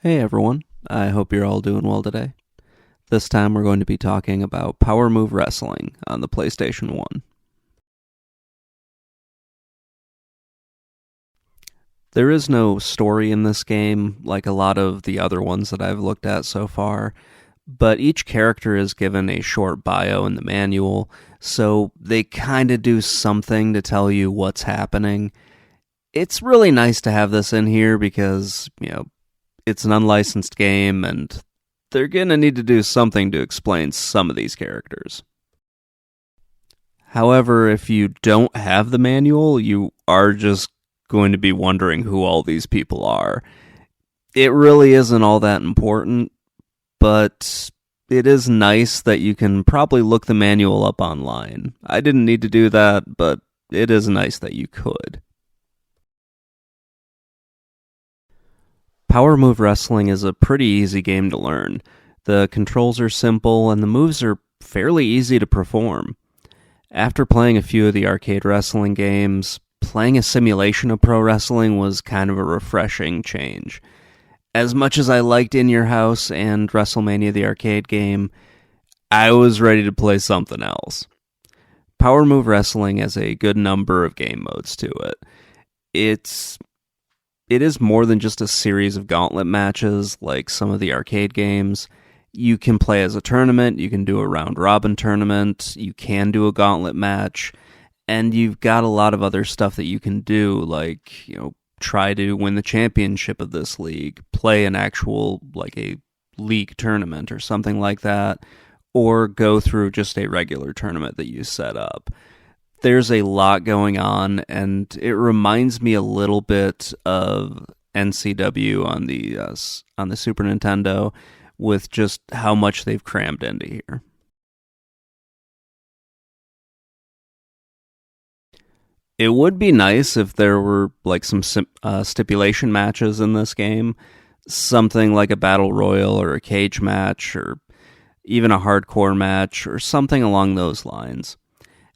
Hey everyone, I hope you're all doing well today. This time we're going to be talking about Power Move Wrestling on the PlayStation 1. There is no story in this game like a lot of the other ones that I've looked at so far, but each character is given a short bio in the manual, so they kind of do something to tell you what's happening. It's really nice to have this in here because, it's an unlicensed game and they're going to need to do something to explain some of these characters. However, if you don't have the manual, you are just going to be wondering who all these people are. It really isn't all that important, but it is nice that you can probably look the manual up online. I didn't need to do that, but it is nice that you could. Power Move Wrestling is a pretty easy game to learn. The controls are simple and the moves are fairly easy to perform. After playing a few of the arcade wrestling games, playing a simulation of pro wrestling was kind of a refreshing change. As much as I liked In Your House and WrestleMania the arcade game, I was ready to play something else. Power Move Wrestling has a good number of game modes to it. It is more than just a series of gauntlet matches like some of the arcade games. You can play as a tournament, you can do a round-robin tournament, you can do a gauntlet match, and you've got a lot of other stuff that you can do, like, try to win the championship of this league, play an actual, like a league tournament or something like that, or go through just a regular tournament that you set up. There's a lot going on, and it reminds me a little bit of NCW on the Super Nintendo, with just how much they've crammed into here. It would be nice if there were like some stipulation matches in this game, something like a battle royal or a cage match or even a hardcore match or something along those lines.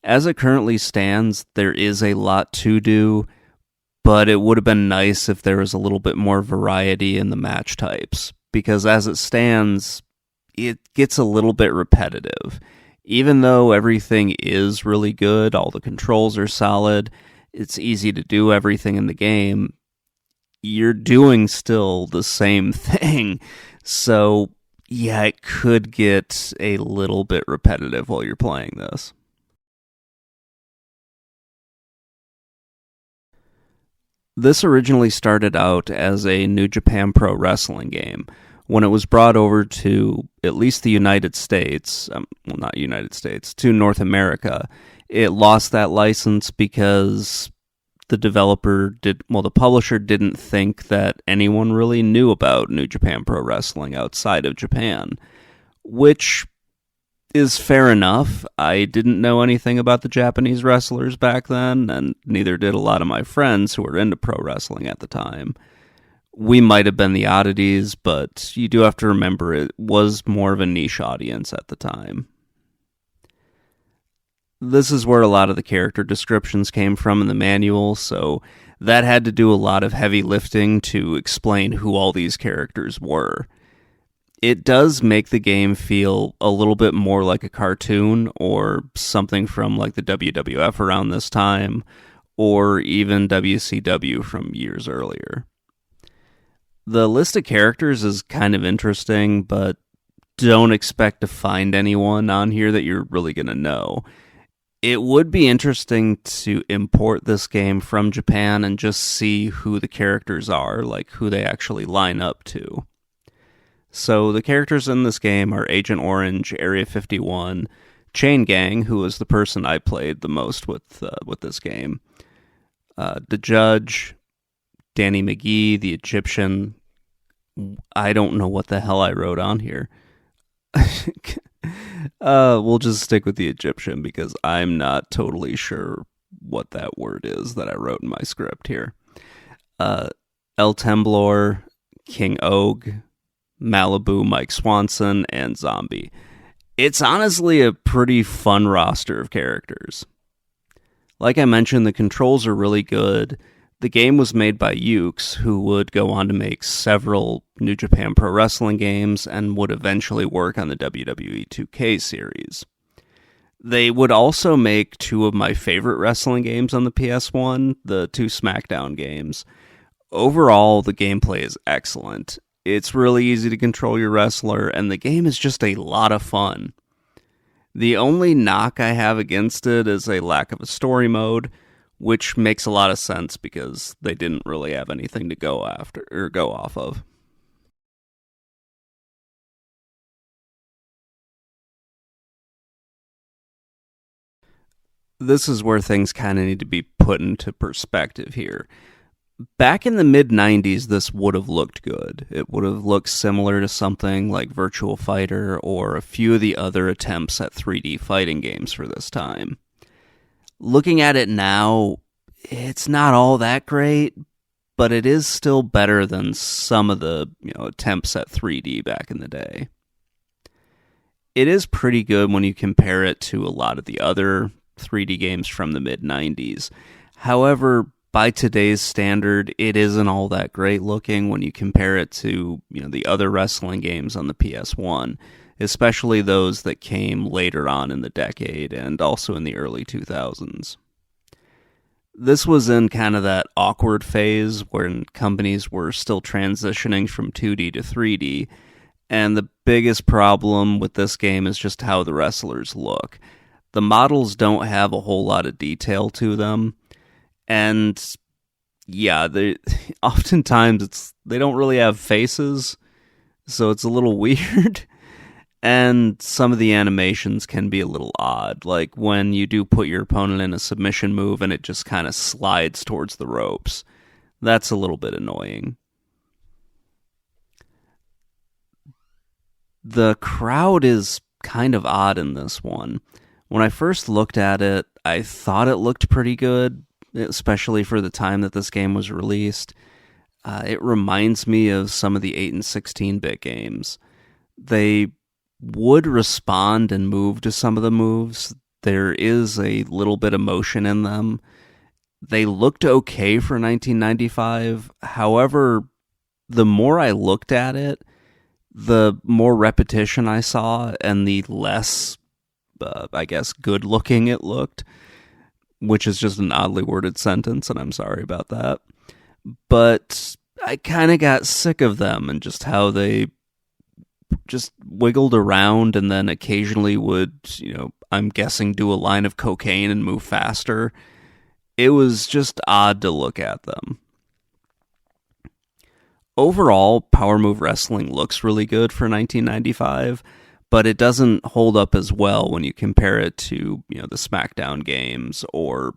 As it currently stands, there is a lot to do, but it would have been nice if there was a little bit more variety in the match types, because as it stands, it gets a little bit repetitive. Even though everything is really good, all the controls are solid, it's easy to do everything in the game, you're doing still the same thing. So, yeah, it could get a little bit repetitive while you're playing this. This originally started out as a New Japan Pro Wrestling game. When it was brought over to at least the United States, not United States, to North America, it lost that license because the publisher didn't think that anyone really knew about New Japan Pro Wrestling outside of Japan, which is fair enough. I didn't know anything about the Japanese wrestlers back then, and neither did a lot of my friends who were into pro wrestling at the time. We might have been the oddities, but you do have to remember it was more of a niche audience at the time. This is where a lot of the character descriptions came from in the manual, so that had to do a lot of heavy lifting to explain who all these characters were. It does make the game feel a little bit more like a cartoon or something from like the WWF around this time, or even WCW from years earlier. The list of characters is kind of interesting, but don't expect to find anyone on here that you're really going to know. It would be interesting to import this game from Japan and just see who the characters are, like who they actually line up to. So the characters in this game are Agent Orange, Area 51, Chain Gang, who was the person I played the most with this game, the Judge, Danny McGee, the Egyptian. I don't know what the hell I wrote on here. We'll just stick with the Egyptian because I'm not totally sure what that word is that I wrote in my script here. El Temblor, King Og, Malibu, Mike Swanson, and Zombie. It's honestly a pretty fun roster of characters. Like I mentioned, the controls are really good. The game was made by Ukes, who would go on to make several, New Japan Pro Wrestling games and would eventually work on the WWE 2K series. They would also make two of my favorite wrestling games on the PS1, the two SmackDown games. Overall, the gameplay is excellent. It's really easy to control your wrestler, and the game is just a lot of fun. The only knock I have against it is a lack of a story mode, which makes a lot of sense because they didn't really have anything to go after or go off of. This is where things kind of need to be put into perspective here. Back in the mid 90s, this would have looked good. It would have looked similar to something like Virtual Fighter or a few of the other attempts at 3D fighting games for this time. Looking at it now, it's not all that great, but it is still better than some of the attempts at 3D back in the day. It is pretty good when you compare it to a lot of the other 3D games from the mid 90s. However, by today's standard, it isn't all that great looking when you compare it to the other wrestling games on the PS1, especially those that came later on in the decade and also in the early 2000s. This was in kind of that awkward phase when companies were still transitioning from 2D to 3D, and the biggest problem with this game is just how the wrestlers look. The models don't have a whole lot of detail to them, and yeah, oftentimes they don't really have faces, so it's a little weird. And some of the animations can be a little odd, like when you do put your opponent in a submission move and it just kind of slides towards the ropes. That's a little bit annoying. The crowd is kind of odd in this one. When I first looked at it, I thought it looked pretty good, especially for the time that this game was released. It reminds me of some of the 8 and 16-bit games. They would respond and move to some of the moves. There is a little bit of motion in them. They looked okay for 1995. However, the more I looked at it, the more repetition I saw and the less, good looking it looked, which is just an oddly worded sentence, and I'm sorry about that. But I kind of got sick of them and just how they just wiggled around and then occasionally would, I'm guessing do a line of cocaine and move faster. It was just odd to look at them. Overall, Power Move Wrestling looks really good for 1995, but it doesn't hold up as well when you compare it to, the SmackDown games or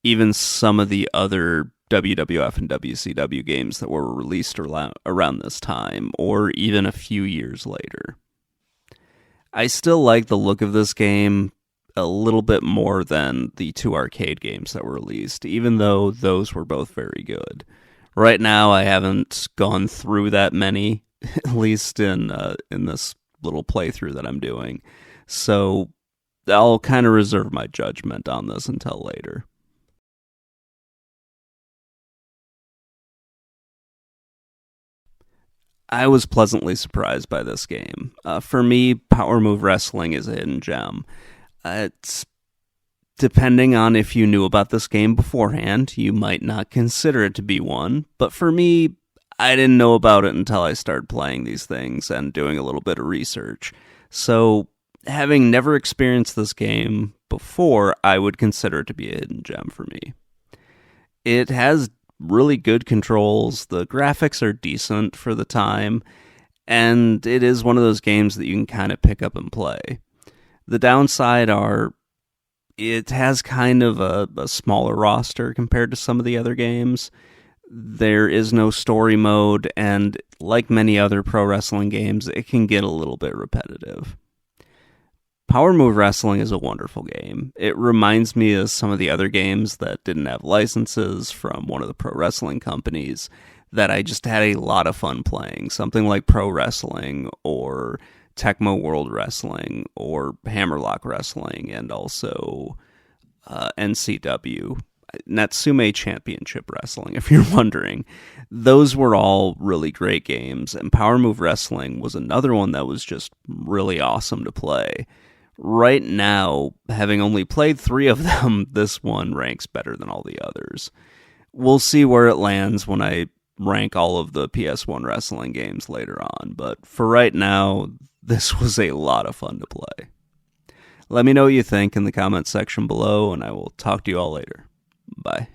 even some of the other WWF and WCW games that were released around this time, or even a few years later. I still like the look of this game a little bit more than the two arcade games that were released, even though those were both very good. Right now, I haven't gone through that many, at least in this little playthrough that I'm doing, so I'll kind of reserve my judgment on this until later. I was pleasantly surprised by this game. For me, Power Move Wrestling is a hidden gem. It's depending on if you knew about this game beforehand, you might not consider it to be one. But for me, I didn't know about it until I started playing these things and doing a little bit of research. So, having never experienced this game before, I would consider it to be a hidden gem for me. It has really good controls, the graphics are decent for the time, and it is one of those games that you can kind of pick up and play. The downside are it has kind of a smaller roster compared to some of the other games. There is no story mode, and like many other pro wrestling games, it can get a little bit repetitive. Power Move Wrestling is a wonderful game. It reminds me of some of the other games that didn't have licenses from one of the pro wrestling companies that I just had a lot of fun playing. Something like Pro Wrestling or Tecmo World Wrestling or Hammerlock Wrestling and also NCW. Natsume Championship Wrestling, if you're wondering. Those were all really great games, and Power Move Wrestling was another one that was just really awesome to play. Right now, having only played 3 of them, this one ranks better than all the others. We'll see where it lands when I rank all of the PS1 wrestling games later on, but for right now, this was a lot of fun to play. Let me know what you think in the comments section below, and I will talk to you all later. Bye.